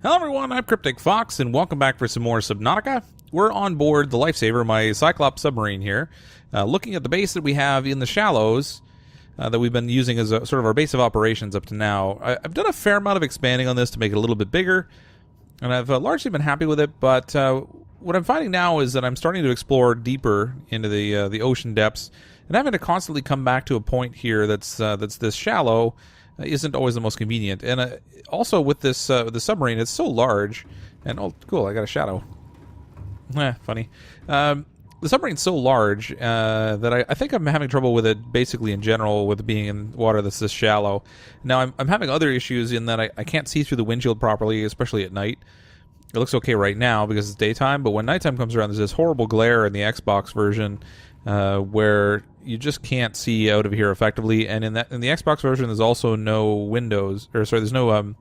Hello everyone, I'm CrypticFox, and welcome back for some more Subnautica. We're on board the Lifesaver, my Cyclops submarine here, looking at the base that we have in the shallows that we've been using as sort of our base of operations up to now. I've done a fair amount of expanding on this to make it a little bit bigger, and I've largely been happy with it, but what I'm finding now is that I'm starting to explore deeper into the ocean depths, and having to constantly come back to a point here that's this shallow isn't always the most convenient. And also with this the submarine, it's so large, and oh cool, I got a shadow. Funny. The submarine's so large that I think I'm having trouble with it basically in general, with it being in water that's this shallow. Now I'm having other issues in that I can't see through the windshield properly, especially at night. It looks okay right now because it's daytime, but when nighttime comes around, there's this horrible glare in the Xbox version where you just can't see out of here effectively. And in the Xbox version, there's also no windows, or sorry, there's no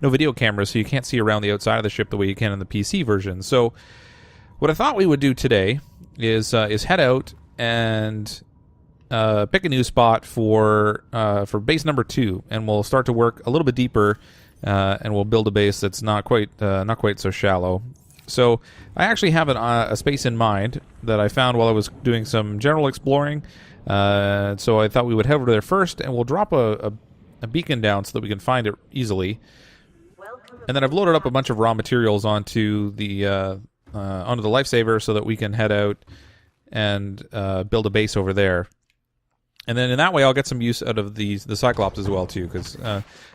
video cameras, so you can't see around the outside of the ship the way you can in the PC version. So what I thought we would do today is head out and pick a new spot for base number 2, and we'll start to work a little bit deeper. And we'll build a base that's not quite so shallow. So I actually have a space in mind that I found while I was doing some general exploring. So I thought we would head over there first, and we'll drop a beacon down so that we can find it easily. And then I've loaded up a bunch of raw materials onto the Lifesaver so that we can head out and build a base over there. And then in that way, I'll get some use out of the Cyclops as well too, because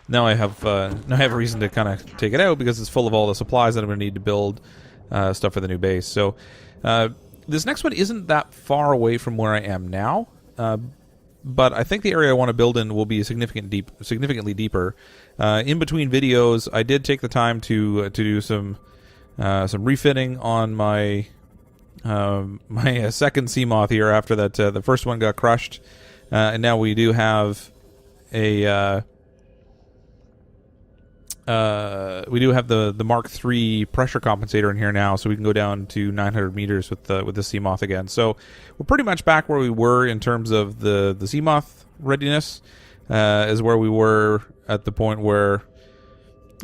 now I have a reason to kind of take it out because it's full of all the supplies that I'm going to need to build stuff for the new base. So this next one isn't that far away from where I am now, but I think the area I want to build in will be significantly deeper. In between videos, I did take the time to do some refitting on my second sea moth here after that the first one got crushed. And now we do have the Mark III pressure compensator in here now, so we can go down to 900 meters with the Seamoth again. So we're pretty much back where we were in terms of the Seamoth readiness, is where we were at the point where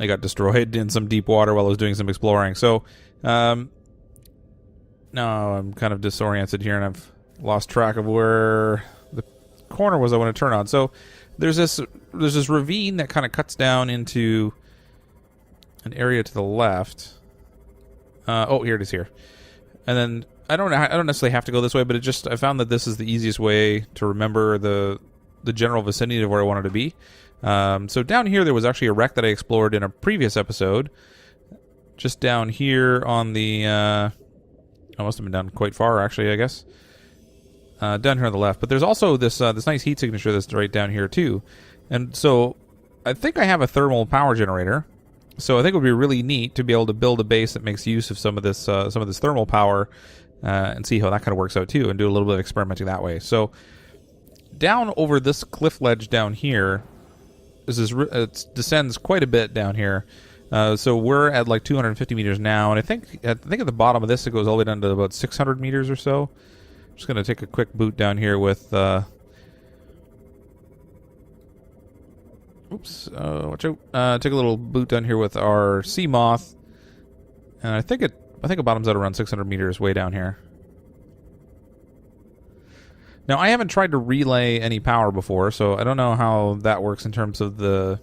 I got destroyed in some deep water while I was doing some exploring. So now I'm kind of disoriented here, and I've lost track of where the corner was I want to turn on. So there's this ravine that kind of cuts down into an area to the left. Oh, here it is here. And then I don't necessarily have to go this way, but I found that this is the easiest way to remember the general vicinity of where I wanted to be. So down here there was actually a wreck that I explored in a previous episode. Just down here on the I must have been down quite far actually, I guess. Down here on the left, but there's also this nice heat signature that's right down here too, and so I think I have a thermal power generator. So I think it would be really neat to be able to build a base that makes use of some of this thermal power, and see how that kind of works out too, and do a little bit of experimenting that way. So down over this cliff ledge down here, it descends quite a bit down here. So we're at like 250 meters now, and I think at the bottom of this it goes all the way down to about 600 meters or so. Just going to take a quick boot down here with watch out. Take a little boot down here with our sea moth, and I think it bottoms out around 600 meters way down here. Now I haven't tried to relay any power before, so I don't know how that works in terms of the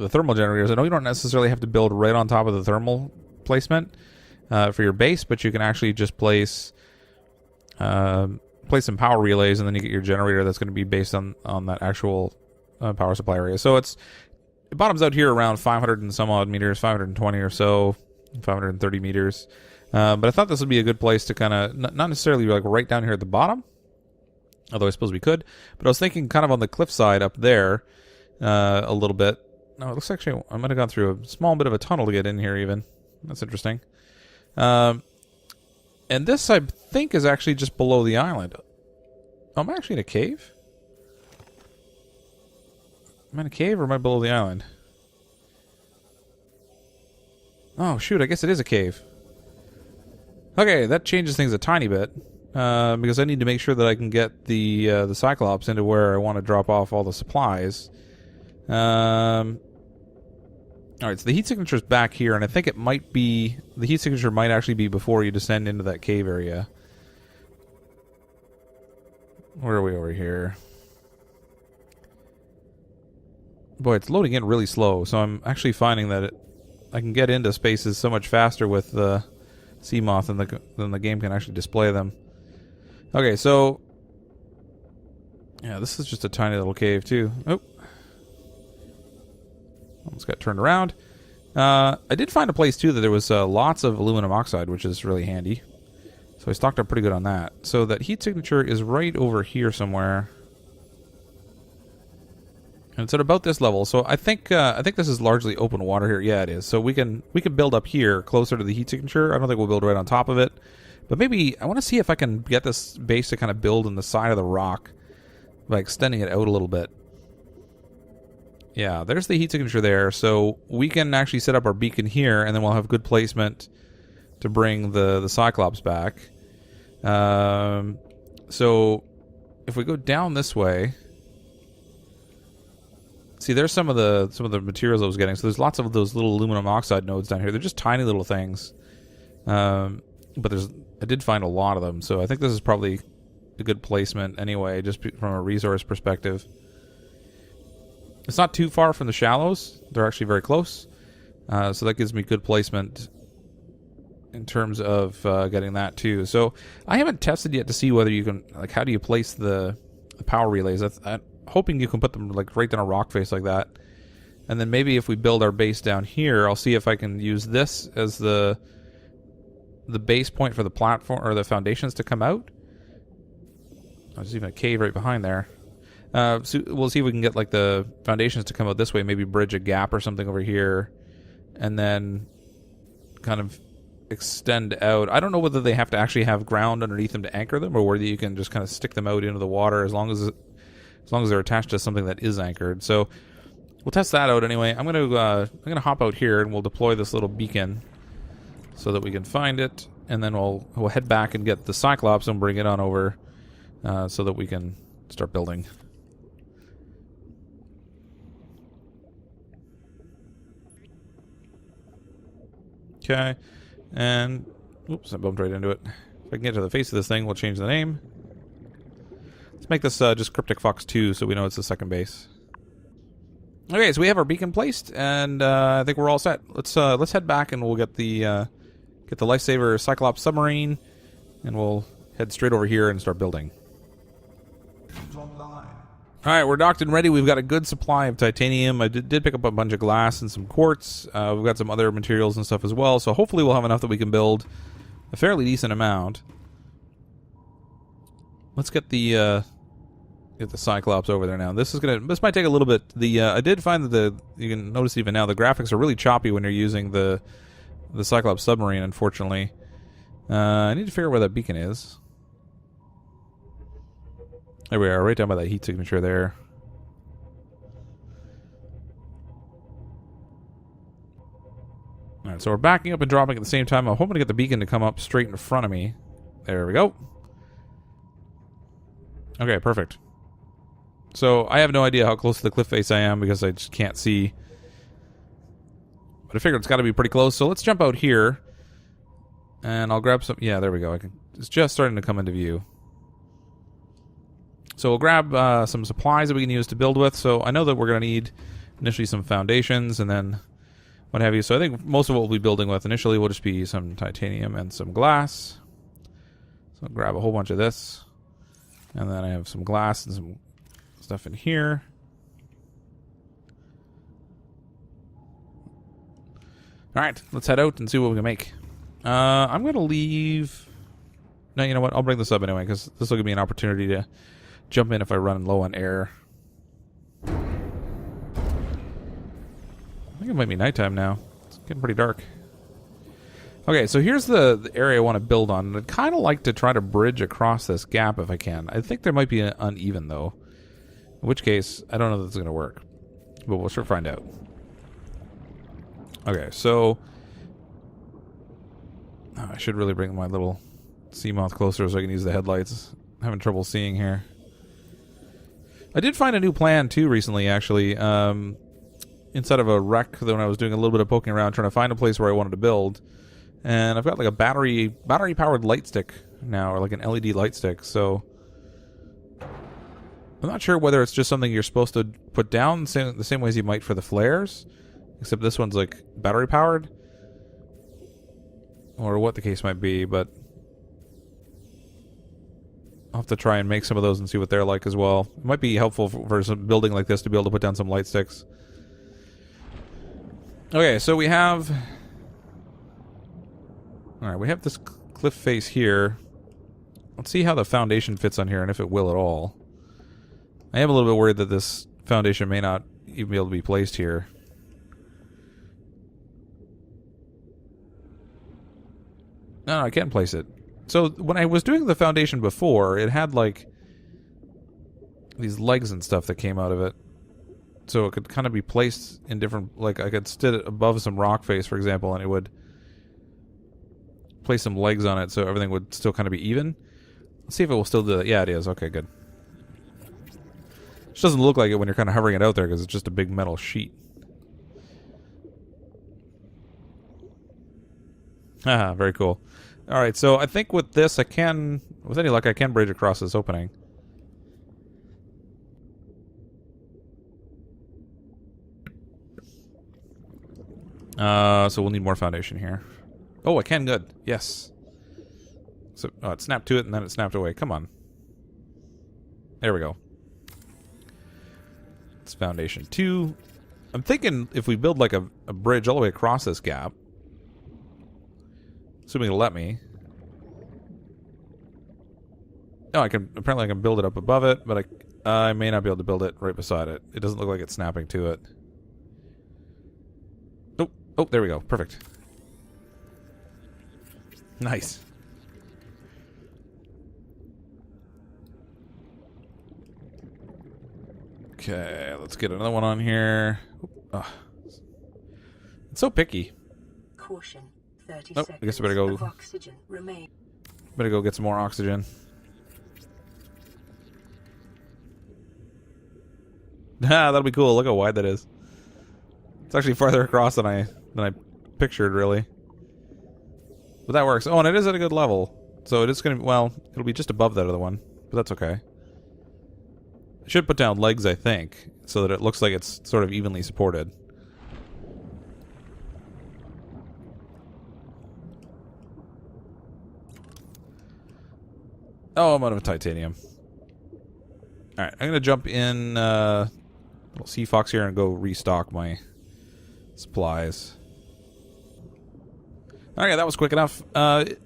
thermal generators. I know you don't necessarily have to build right on top of the thermal placement for your base, but you can actually just place some power relays, and then you get your generator that's going to be based on that actual power supply area. So it bottoms out here around 500 and some odd meters, 520 or so, 530 meters. But I thought this would be a good place to kind of, not necessarily like right down here at the bottom, although I suppose we could, but I was thinking kind of on the cliffside up there a little bit. No, it looks actually, I might have gone through a small bit of a tunnel to get in here even. That's interesting. And this, I think, is actually just below the island. Oh, am I actually in a cave? Am I in a cave or am I below the island? Oh, shoot, I guess it is a cave. Okay, that changes things a tiny bit. Because I need to make sure that I can get the Cyclops into where I want to drop off all the supplies. All right, so the heat signature is back here, and I think it might be... The heat signature might actually be before you descend into that cave area. Where are we over here? Boy, it's loading in really slow, so I'm actually finding that I can get into spaces so much faster with the sea moth than the game can actually display them. Okay, so... Yeah, this is just a tiny little cave, too. Oh. Almost got turned around. I did find a place, too, that there was lots of aluminum oxide, which is really handy. So I stocked up pretty good on that. So that heat signature is right over here somewhere. And it's at about this level. So I think this is largely open water here. Yeah, it is. So we can build up here closer to the heat signature. I don't think we'll build right on top of it. But maybe I want to see if I can get this base to kind of build in the side of the rock by extending it out a little bit. Yeah, there's the heat signature there. So we can actually set up our beacon here, and then we'll have good placement to bring the Cyclops back. So if we go down this way, see, there's some of the materials I was getting. So there's lots of those little aluminum oxide nodes down here. They're just tiny little things, but I did find a lot of them. So I think this is probably a good placement anyway, just from a resource perspective. It's not too far from the shallows. They're actually very close. So that gives me good placement in terms of getting that too. So I haven't tested yet to see whether you can, like, how do you place the power relays. I'm hoping you can put them like right down a rock face like that. And then maybe if we build our base down here, I'll see if I can use this as the base point for the platform or the foundations to come out. Oh, there's even a cave right behind there. So we'll see if we can get like the foundations to come out this way, maybe bridge a gap or something over here, and then kind of extend out. I don't know whether they have to actually have ground underneath them to anchor them, or whether you can just kind of stick them out into the water as long as they're attached to something that is anchored. So we'll test that out anyway. I'm gonna hop out here and we'll deploy this little beacon so that we can find it, and then we'll head back and get the Cyclops and bring it on over so that we can start building. Okay, and oops, I bumped right into it. If I can get to the face of this thing, we'll change the name. Let's make this just CrypticFox 2 so we know it's the second base. Okay, so we have our beacon placed, and I think we're all set. Let's head back and we'll get the Lifesaver Cyclops submarine, and we'll head straight over here and start building. Alright, we're docked and ready. We've got a good supply of titanium. I did pick up a bunch of glass and some quartz. We've got some other materials and stuff as well, so hopefully we'll have enough that we can build a fairly decent amount. Let's get the Cyclops over there now. This might take a little bit. I did find that you can notice even now the graphics are really choppy when you're using the Cyclops submarine, unfortunately. I need to figure out where that beacon is. There we are, right down by that heat signature there. Alright, so we're backing up and dropping at the same time. I'm hoping to get the beacon to come up straight in front of me. There we go. Okay, perfect. So I have no idea how close to the cliff face I am because I just can't see. But I figured it's got to be pretty close. So let's jump out here. And I'll grab some... Yeah, there we go. It's just starting to come into view. So we'll grab some supplies that we can use to build with. So I know that we're going to need initially some foundations and then what have you. So I think most of what we'll be building with initially will just be some titanium and some glass. So I'll grab a whole bunch of this. And then I have some glass and some stuff in here. Alright, let's head out and see what we can make. I'm going to leave... No, you know what? I'll bring this up anyway, because this will give me an opportunity to jump in if I run low on air. I think it might be nighttime now. It's getting pretty dark. Okay, so here's the area I want to build on. I'd kind of like to try to bridge across this gap if I can. I think there might be an uneven, though. In which case, I don't know that it's going to work. But we'll sure find out. Okay, so... I should really bring my little sea moth closer so I can use the headlights. I'm having trouble seeing here. I did find a new plan, too, recently, actually. inside of a wreck when I was doing a little bit of poking around trying to find a place where I wanted to build. And I've got like a battery powered light stick now, or like an LED light stick. So I'm not sure whether it's just something you're supposed to put down the same ways you might for the flares, except this one's like battery powered, or what the case might be, but I'll have to try and make some of those and see what they're like as well. It might be helpful for some building like this to be able to put down some light sticks. Okay, so we have... Alright, we have this cliff face here. Let's see how the foundation fits on here and if it will at all. I am a little bit worried that this foundation may not even be able to be placed here. No, I can place it. So when I was doing the foundation before, it had like these legs and stuff that came out of it. So it could kind of be placed in different, like I could sit it above some rock face, for example, and it would place some legs on it so everything would still kind of be even. Let's see if it will still do that. Yeah, it is. Okay, good. It doesn't look like it when you're kind of hovering it out there because it's just a big metal sheet. Ah, very cool. Alright, so I think with this I can, with any luck, I can bridge across this opening. So we'll need more foundation here. Oh, I can, good. Yes. So, oh, it snapped to it and then it snapped away. Come on. There we go. It's foundation 2. I'm thinking if we build like a bridge all the way across this gap, assuming it'll let me. Oh, apparently I can build it up above it, but I may not be able to build it right beside it. It doesn't look like it's snapping to it. Oh, there we go. Perfect. Nice. Okay, let's get another one on here. Oh. It's so picky. Caution. 30 I guess I better go. Oxygen remain. Better go get some more oxygen. That'll be cool. Look how wide that is. It's actually farther across than I pictured, really. But that works. Oh, and it is at a good level. So it is going to, well, it'll be just above that other one. But that's okay. I should put down legs, I think, so that it looks like it's sort of evenly supported. Oh, I'm out of titanium. Alright, I'm going to jump in little Sea Fox here and go restock my supplies. Okay, that was quick enough. I'm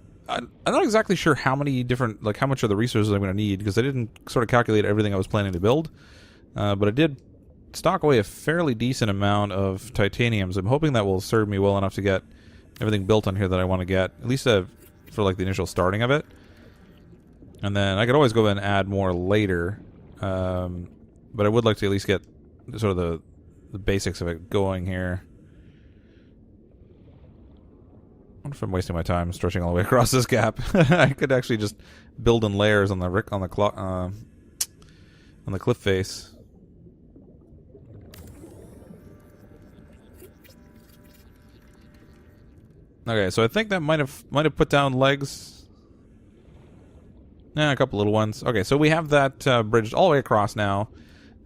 not exactly sure how many different, like how much of the resources I'm going to need, because I didn't sort of calculate everything I was planning to build. But I did stock away a fairly decent amount of titaniums. I'm hoping that will serve me well enough to get everything built on here that I want to get, at least for like the initial starting of it. And then I could always go and add more later. But I would like to at least get sort of the basics of it going here. I wonder if I'm wasting my time stretching all the way across this gap. I could actually just build in layers on the cliff face. Okay, so I think that might have put down legs. Yeah, a couple little ones. Okay, so we have that bridged all the way across now.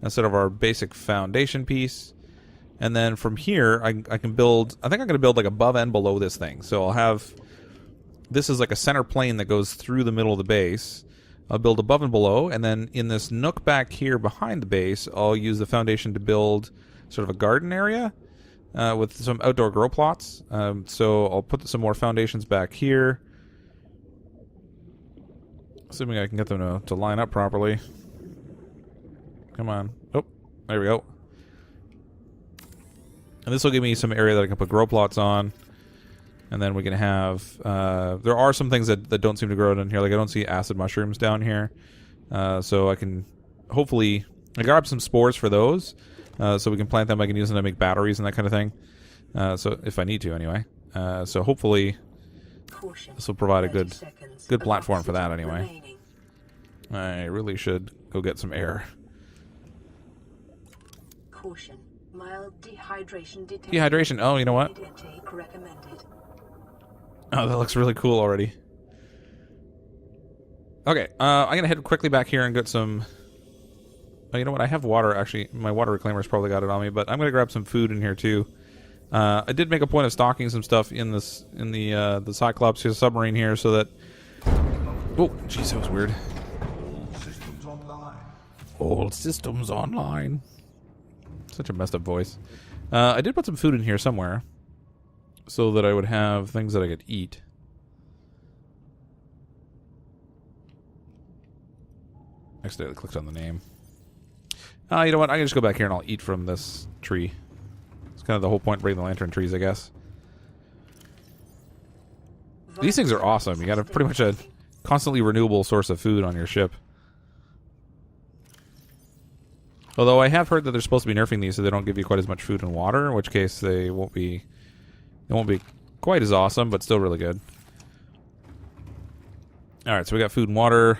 That's sort of our basic foundation piece. And then from here, I can build... I think I'm going to build like above and below this thing. So I'll have... This is like a center plane that goes through the middle of the base. I'll build above and below. And then in this nook back here behind the base, I'll use the foundation to build sort of a garden area with some outdoor grow plots. So I'll put some more foundations back here. Assuming I can get them to line up properly. Come on. Oh, there we go. And this will give me some area that I can put grow plots on. And then we can have... there are some things that don't seem to grow down here. Like I don't see acid mushrooms down here. So I can hopefully... I grab some spores for those. So we can plant them. I can use them to make batteries and that kind of thing. So if I need to, anyway. So hopefully... This will provide a good platform for that, anyway. I really should go get some air. Caution. Mild dehydration detected. Dehydration. Oh, you know what? Intake recommended. Oh, that looks really cool already. Okay, I'm gonna head quickly back here and get some... Oh, you know what? I have water, actually. My water reclaimer's probably got it on me, but I'm gonna grab some food in here, too. I did make a point of stocking some stuff in the Cyclops submarine here, so that... Oh, jeez, that was weird. Systems online. All systems online. Such a messed up voice. I did put some food in here somewhere, so that I would have things that I could eat. Accidentally clicked on the name. You know what? I can just go back here and I'll eat from this tree. It's kind of the whole point of bringing the lantern trees, I guess. These things are awesome. You got pretty much a constantly renewable source of food on your ship. Although I have heard that they're supposed to be nerfing these so they don't give you quite as much food and water, in which case they won't be quite as awesome, but still really good. Alright, so we got food and water.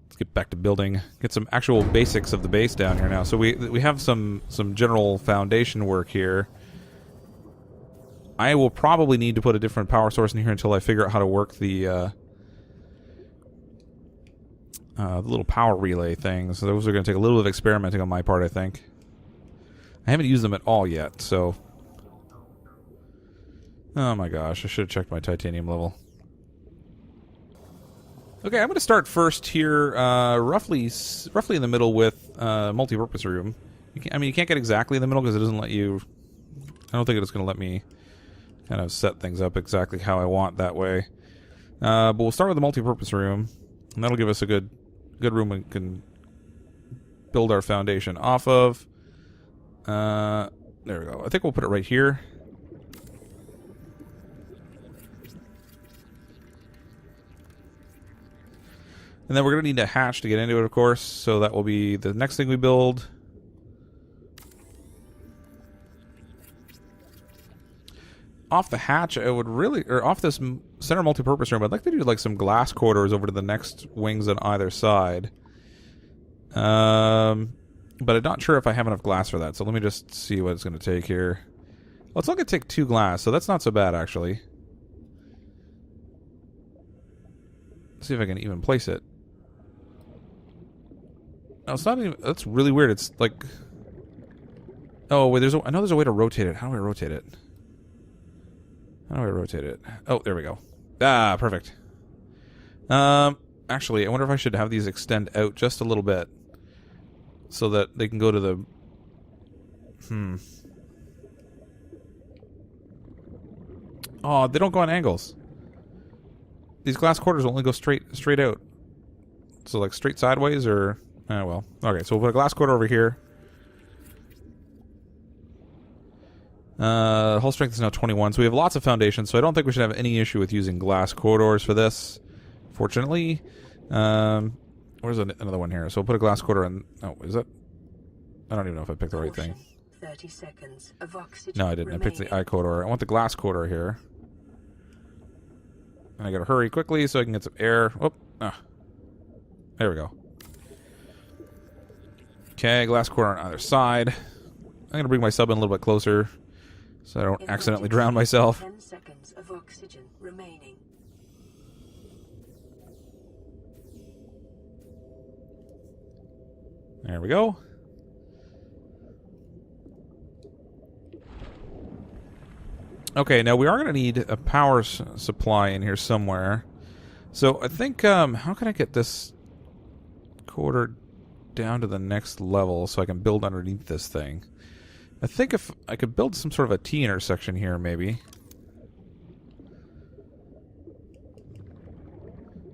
Let's get back to building. Get some actual basics of the base down here now. So we have some general foundation work here. I will probably need to put a different power source in here until I figure out how to work the little power relay things. So those are going to take a little bit of experimenting on my part, I think. I haven't used them at all yet, so... Oh my gosh, I should have checked my titanium level. Okay, I'm going to start first here, roughly in the middle with multi-purpose room. I mean, you can't get exactly in the middle because it doesn't let you... I don't think it's going to let me kind of set things up exactly how I want that way. But we'll start with the multi-purpose room, and that'll give us a good room we can build our foundation off of. There we go. I think we'll put it right here. And then we're going to need a hatch to get into it, of course, so that will be the next thing we build. Off the hatch, I would really... Or off this center multi-purpose room, I'd like to do like some glass corridors over to the next wings on either side. But I'm not sure if I have enough glass for that, so let me just see what it's going to take here. Well, it's only going to take 2 glass, so that's not so bad, actually. Let's see if I can even place it. No, it's not even... That's really weird. It's like... Oh, wait, I know there's a way to rotate it. How do I rotate it? How do I rotate it? Oh, there we go. Ah, perfect. Actually, I wonder if I should have these extend out just a little bit. So that they can go to the... Oh, they don't go on angles. These glass quarters only go straight out. So like straight sideways or... well. Okay, so we'll put a glass quarter over here. Hull strength is now 21, so we have lots of foundations, so I don't think we should have any issue with using glass corridors for this, fortunately. Where's another one here? So we'll put a glass corridor in... Oh, is it? I don't even know if I picked the right thing. 30 seconds of oxygen. No, I didn't. I picked the eye corridor. I want the glass corridor here. And I gotta hurry quickly so I can get some air. Whoop. Ah. There we go. Okay, glass corridor on either side. I'm gonna bring my sub in a little bit closer so I don't accidentally drown myself. 10 seconds of oxygen remaining. There we go. Okay, now we are going to need a power supply in here somewhere. So I think, how can I get this quarter down to the next level so I can build underneath this thing? I think if I could build some sort of a T intersection here, maybe.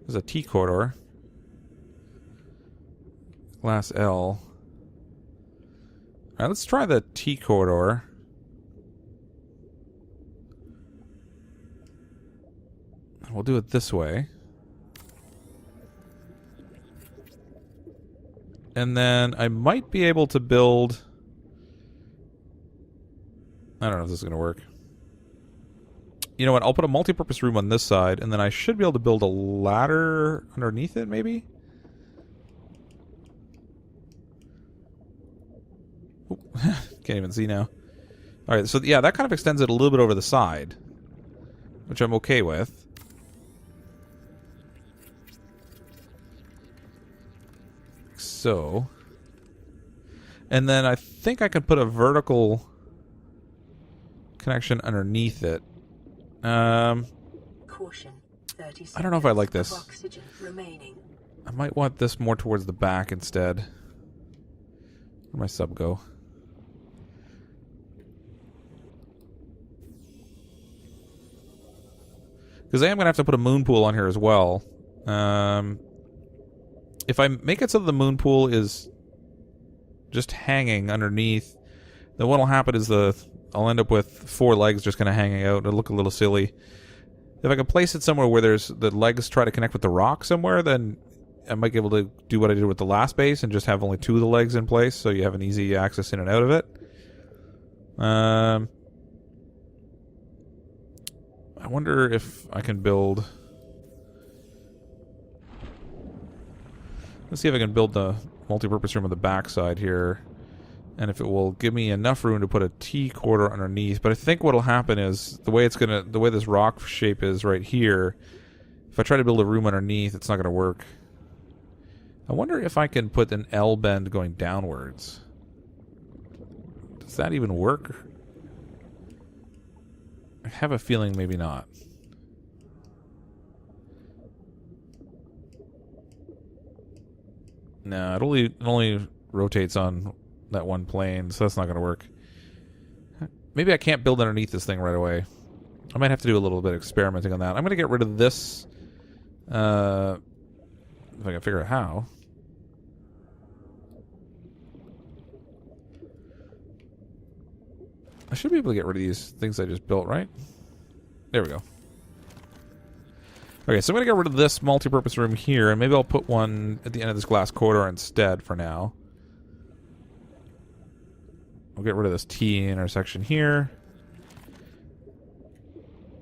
There's a T corridor. Glass L. Alright, let's try the T corridor. We'll do it this way. And then I might be able to build... I don't know if this is going to work. You know what? I'll put a multi-purpose room on this side, and then I should be able to build a ladder underneath it, maybe? Can't even see now. Alright, so yeah, that kind of extends it a little bit over the side, which I'm okay with. Like so. And then I think I could put a vertical connection underneath it. Caution. 30 I don't know if I like this. of oxygen remaining. I might want this more towards the back instead. Where'd my sub go? Because I am going to have to put a moon pool on here as well. If I make it so that the moon pool is just hanging underneath, then what'll happen is I'll end up with 4 legs just kind of hanging out. It'll look a little silly. If I can place it somewhere where there's the legs try to connect with the rock somewhere, then I might be able to do what I did with the last base and just have only 2 of the legs in place, so you have an easy access in and out of it. I wonder if I can build... Let's see if I can build the multi-purpose room on the back side here, and if it will give me enough room to put a T-quarter underneath. But I think what'll happen is the way this rock shape is right here, if I try to build a room underneath, it's not going to work. I wonder if I can put an L bend going downwards. Does that even work? I have a feeling maybe not. No, it only rotates on that one plane, so that's not going to work. Maybe I can't build underneath this thing right away. I might have to do a little bit of experimenting on that. I'm going to get rid of this. If I can figure out how. I should be able to get rid of these things I just built, right? There we go. Okay, so I'm going to get rid of this multi-purpose room here, and maybe I'll put one at the end of this glass corridor instead for now. We'll get rid of this T intersection here.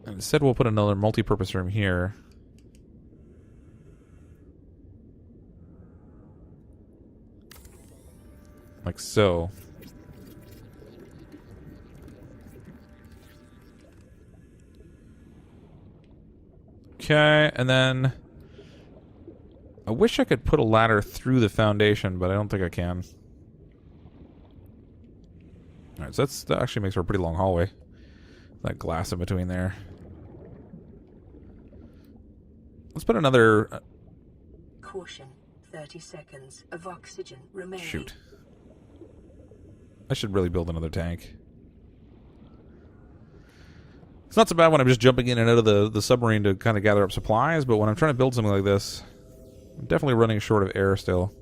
And instead we'll put another multi-purpose room here. Like so. Okay, and then I wish I could put a ladder through the foundation, but I don't think I can. Alright, so that actually makes for a pretty long hallway. That glass in between there. Let's put another... Caution. 30 seconds of oxygen remaining. Shoot. I should really build another tank. It's not so bad when I'm just jumping in and out of the submarine to kind of gather up supplies, but when I'm trying to build something like this, I'm definitely running short of air still.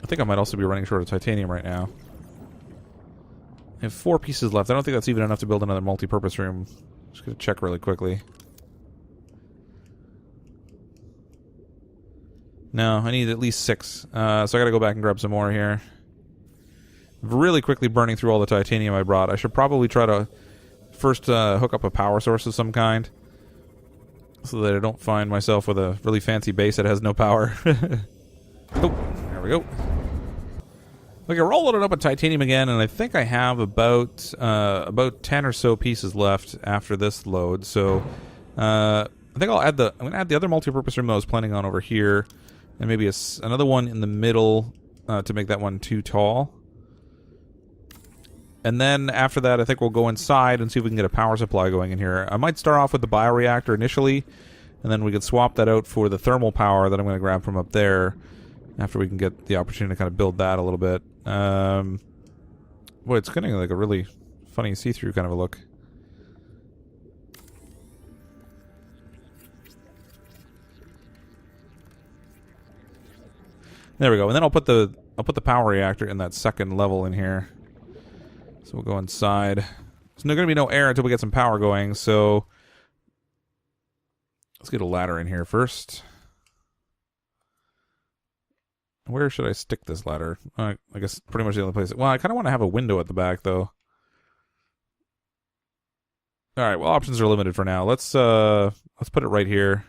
I think I might also be running short of titanium right now. I have 4 pieces left. I don't think that's even enough to build another multi-purpose room. Just gonna check really quickly. No, I need at least 6. So I gotta go back and grab some more here. Really quickly burning through all the titanium I brought. I should probably try to first hook up a power source of some kind, so that I don't find myself with a really fancy base that has no power. Oh, there we go. Okay, we're all loaded up with titanium again, and I think I have about 10 or so pieces left after this load. So I think I'm gonna add the other multi-purpose room that I was planning on over here, and maybe another one in the middle to make that one too tall. And then after that, I think we'll go inside and see if we can get a power supply going in here. I might start off with the bioreactor initially, and then we could swap that out for the thermal power that I'm going to grab from up there after we can get the opportunity to kind of build that a little bit. Boy, it's getting like a really funny see-through kind of a look. There we go. And then I'll put the power reactor in that second level in here. So we'll go inside. There's going to be no air until we get some power going, so let's get a ladder in here first. Where should I stick this ladder? I guess pretty much the only place. Well, I kind of want to have a window at the back, though. All right. Well, options are limited for now. Let's put it right here.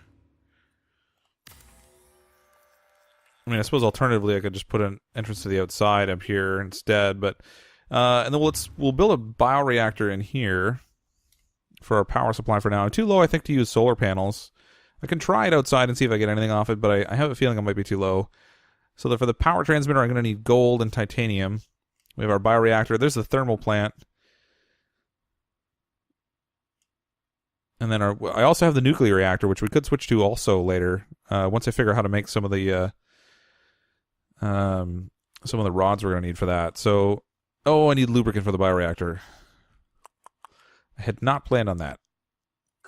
I mean, I suppose alternatively I could just put an entrance to the outside up here instead, but and then we'll build a bioreactor in here for our power supply for now. I'm too low, I think, to use solar panels. I can try it outside and see if I get anything off it, but I have a feeling I might be too low. So that for the power transmitter, I'm going to need gold and titanium. We have our bioreactor. There's the thermal plant. And then I also have the nuclear reactor, which we could switch to also later, once I figure out how to make some of the rods we're going to need for that. So, I need lubricant for the bioreactor. I had not planned on that.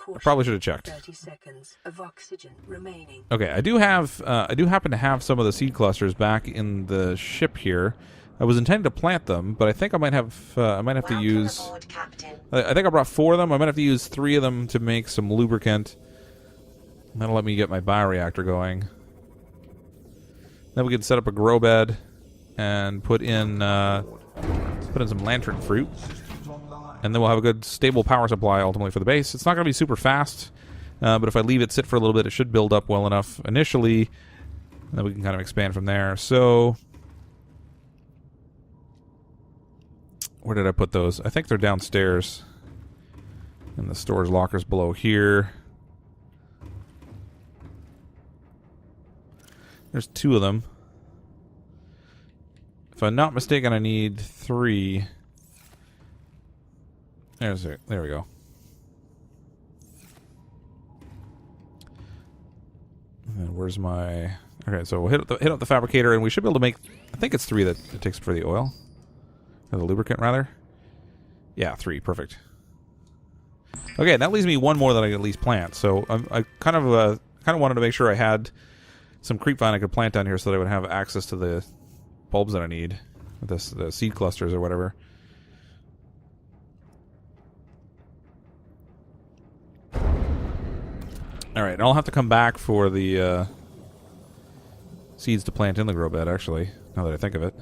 I probably should have checked. 30 seconds of oxygen remaining. Okay, I do happen to have some of the seed clusters back in the ship here. I was intending to plant them, but I think I might have to use. Aboard, Captain. I think I brought 4 of them. I might have to use 3 of them to make some lubricant. That'll let me get my bioreactor going. Then we can set up a grow bed and put in some lantern fruit. And then we'll have a good, stable power supply, ultimately, for the base. It's not going to be super fast, but if I leave it sit for a little bit, it should build up well enough initially, and then we can kind of expand from there. So, where did I put those? I think they're downstairs in the storage lockers below here. There's 2 of them. If I'm not mistaken, I need 3. There we go. And where's my... Okay, so we'll hit up the fabricator, and we should be able to make... I think it's 3 that it takes for the oil. Or the lubricant, rather. Yeah, 3. Perfect. Okay, that leaves me 1 more that I can at least plant. So I kind of wanted to make sure I had some creep vine I could plant down here so that I would have access to the bulbs that I need. The seed clusters or whatever. Alright, I'll have to come back for the seeds to plant in the grow bed, actually, now that I think of it.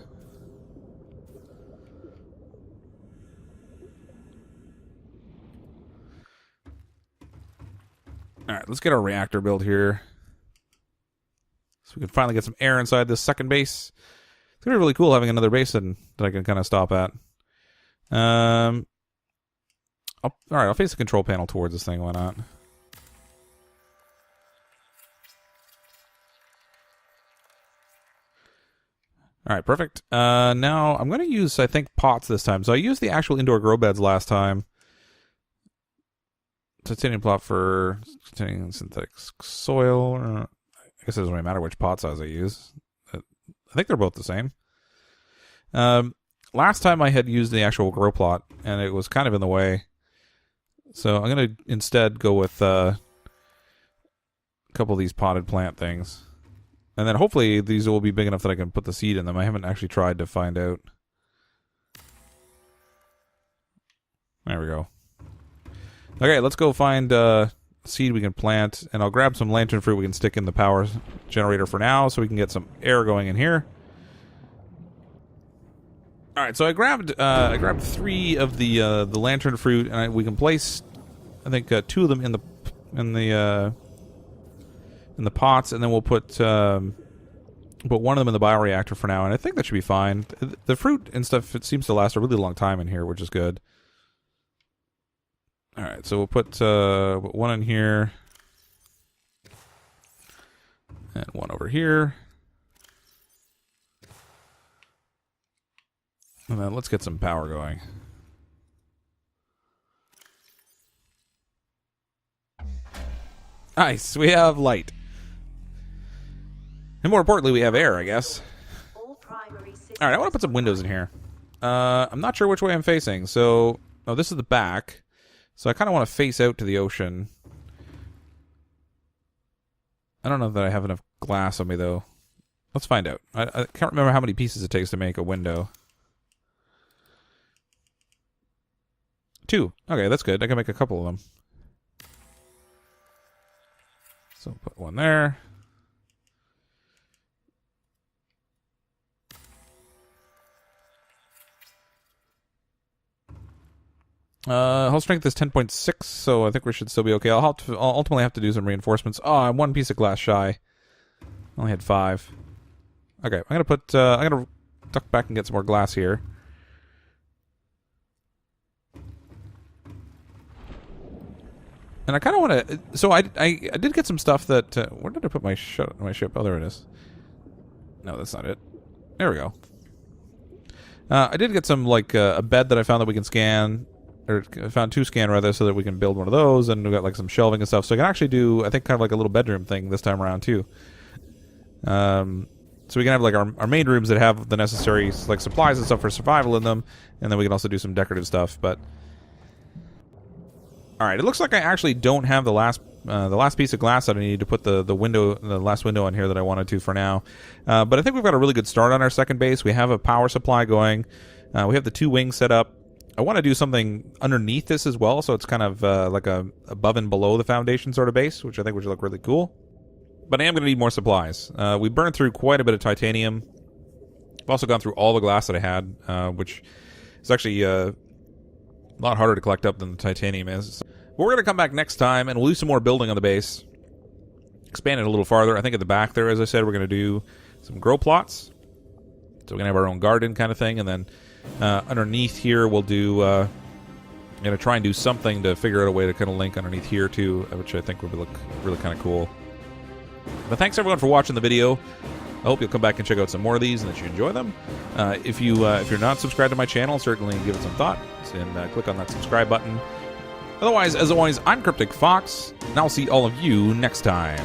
Alright, let's get our reactor built here. So we can finally get some air inside this second base. It's going to be really cool having another base that I can kind of stop at. Alright, I'll face the control panel towards this thing, why not? Alright, perfect. Now, I'm going to use, I think, pots this time. So I used the actual indoor grow beds last time. Titanium plot for containing synthetic soil. I guess it doesn't really matter which pot size I use. I think they're both the same. Last time I had used the actual grow plot, and it was kind of in the way. So I'm going to instead go with a couple of these potted plant things. And then hopefully these will be big enough that I can put the seed in them. I haven't actually tried to find out. There we go. Okay, let's go find seed we can plant. And I'll grab some lantern fruit we can stick in the power generator for now so we can get some air going in here. Alright, so I grabbed 3 of the lantern fruit, and we can place, I think, 2 of them in the pots, and then we'll put 1 of them in the bioreactor for now, and I think that should be fine. The fruit and stuff, it seems to last a really long time in here, which is good. Alright, so we'll put 1 in here, and 1 over here. And then let's get some power going. Nice, we have light. And more importantly, we have air, I guess. Alright, I want to put some windows in here. I'm not sure which way I'm facing, so... Oh, this is the back. So I kind of want to face out to the ocean. I don't know that I have enough glass on me, though. Let's find out. I can't remember how many pieces it takes to make a window. 2. Okay, that's good. I can make a couple of them. So put 1 there. Hull strength is 10.6, so I think we should still be okay. I'll ultimately have to do some reinforcements. Oh, I'm 1 piece of glass shy. Only had 5. Okay, I'm gonna duck back and get some more glass here. And I kind of want to. So I did get some stuff that. Where did I put my ship? Oh, there it is. No, that's not it. There we go. I did get some like a bed that I found that we can scan, or I found 2 scan rather, so that we can build one of those, and we got like some shelving and stuff. So I can actually do, I think, kind of like a little bedroom thing this time around too. So we can have like our main rooms that have the necessary like supplies and stuff for survival in them, and then we can also do some decorative stuff. But all right, it looks like I actually don't have the last piece of glass that I need to put the last window on here that I wanted to for now. But I think we've got a really good start on our second base. We have a power supply going. We have the 2 wings set up. I want to do something underneath this as well, so it's kind of like a above and below the foundation sort of base, which I think would look really cool. But I am going to need more supplies. We burned through quite a bit of titanium. I've also gone through all the glass that I had, which is actually a lot harder to collect up than the titanium is. But we're going to come back next time, and we'll do some more building on the base. Expand it a little farther. I think at the back there, as I said, we're going to do some grow plots. So we're going to have our own garden kind of thing. And then underneath here, we'll do... I'm going to try and do something to figure out a way to kind of link underneath here, too, which I think would look really kind of cool. But thanks, everyone, for watching the video. I hope you'll come back and check out some more of these and that you enjoy them. If you're not subscribed to my channel, certainly give it some thought and click on that subscribe button. Otherwise, as always, I'm CrypticFox, and I'll see all of you next time.